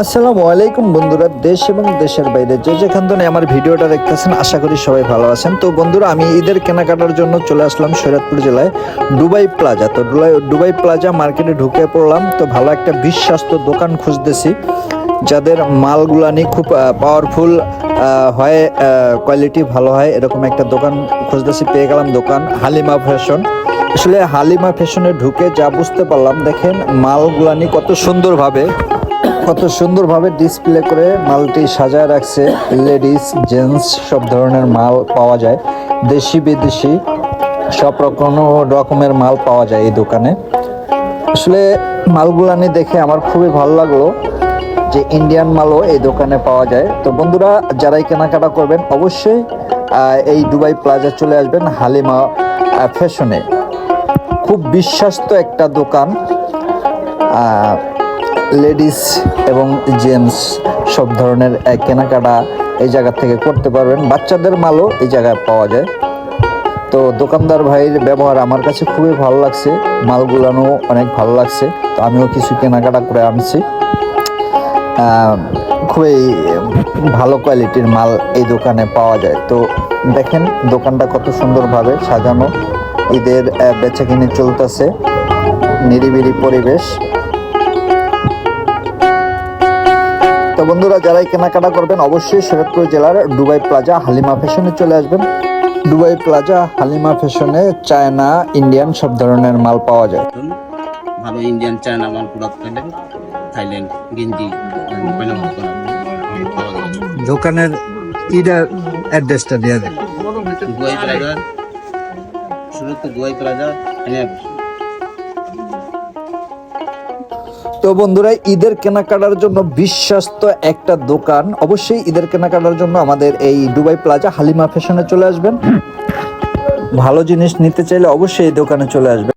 আসসালামু আলাইকুম বন্ধুরা, দেশ এবং দেশের বাইরে যে যেখান থেকে আমার ভিডিওটা দেখতেছেন আশা করি সবাই ভালো আছেন। তো বন্ধুরা, আমি ঈদের কেনাকাটার জন্য চলে আসলাম শরীয়তপুর জেলায় দুবাই প্লাজা। তো দুবাই প্লাজা মার্কেটে ঢুকে পড়লাম। তো ভালো একটা বিশ্বস্ত দোকান খুঁজতেছি যাদের মালগুলানি খুব পাওয়ারফুল হয়, কোয়ালিটি ভালো হয়, এরকম একটা দোকান খুঁজতেছি। পেয়ে গেলাম দোকান হালিমা ফ্যাশন। আসলে হালিমা ফ্যাশনে ঢুকে যা বুঝতে পারলাম, দেখেন মালগুলানি কত সুন্দরভাবে ডিসপ্লে করে মালটি সাজায় রাখছে। লেডিস জেন্টস সব ধরনের মাল পাওয়া যায়, দেশি বিদেশি সব রকমের মাল পাওয়া যায় এই দোকানে। আসলে মালগুলানি দেখে আমার খুবই ভালো লাগলো যে ইন্ডিয়ান মালও এই দোকানে পাওয়া যায়। তো বন্ধুরা, যারাই কেনাকাটা করবেন অবশ্যই এই দুবাই প্লাজা চলে আসবেন হালিমা ফ্যাশনে। খুব বিশ্বস্ত একটা দোকান, লেডিস এবং জেন্টস সব ধরনের কেনাকাটা এই জায়গা থেকে করতে পারবেন। বাচ্চাদের মালও এই জায়গায় পাওয়া যায়। তো দোকানদার ভাইয়ের ব্যবহার আমার কাছে খুবই ভালো লাগছে, মালগুলানো অনেক ভালো লাগছে। তো আমিও কিছু কেনাকাটা করে আনছি। খুবই ভালো কোয়ালিটির মাল এই দোকানে পাওয়া যায়। তো দেখেন দোকানটা কত সুন্দরভাবে সাজানো, ঈদের বেচাকিনি চলতেছে, নিরিবিলি পরিবেশ। তো বন্ধুরা, যারাই কেনাকাটা করবেন অবশ্যই শরীয়তপুর জেলার দুবাই প্লাজা হালিমা ফ্যাশনে চলে আসবেন। দুবাই প্লাজা হালিমা ফ্যাশনে চায়না ইন্ডিয়ান সব ধরনের মাল পাওয়া যায়। ভালো ইন্ডিয়ান চায়না মাল প্রোডাক্ট পেলেন, থাইল্যান্ড গেঞ্জি দোকানের অ্যাড্রেসটা দিয়ে দেন। দুবাই প্লাজা, শুরু তো দুবাই প্লাজা। তো বন্ধুরা, ঈদের কেনাকাটার জন্য বিশ্বস্ত একটা দোকান, অবশ্যই ঈদের কেনাকাটার জন্য আমাদের এই দুবাই প্লাজা হালিমা ফ্যাশনে চলে আসবেন। ভালো জিনিস নিতে চাইলে অবশ্যই এই দোকানে চলে আসবেন।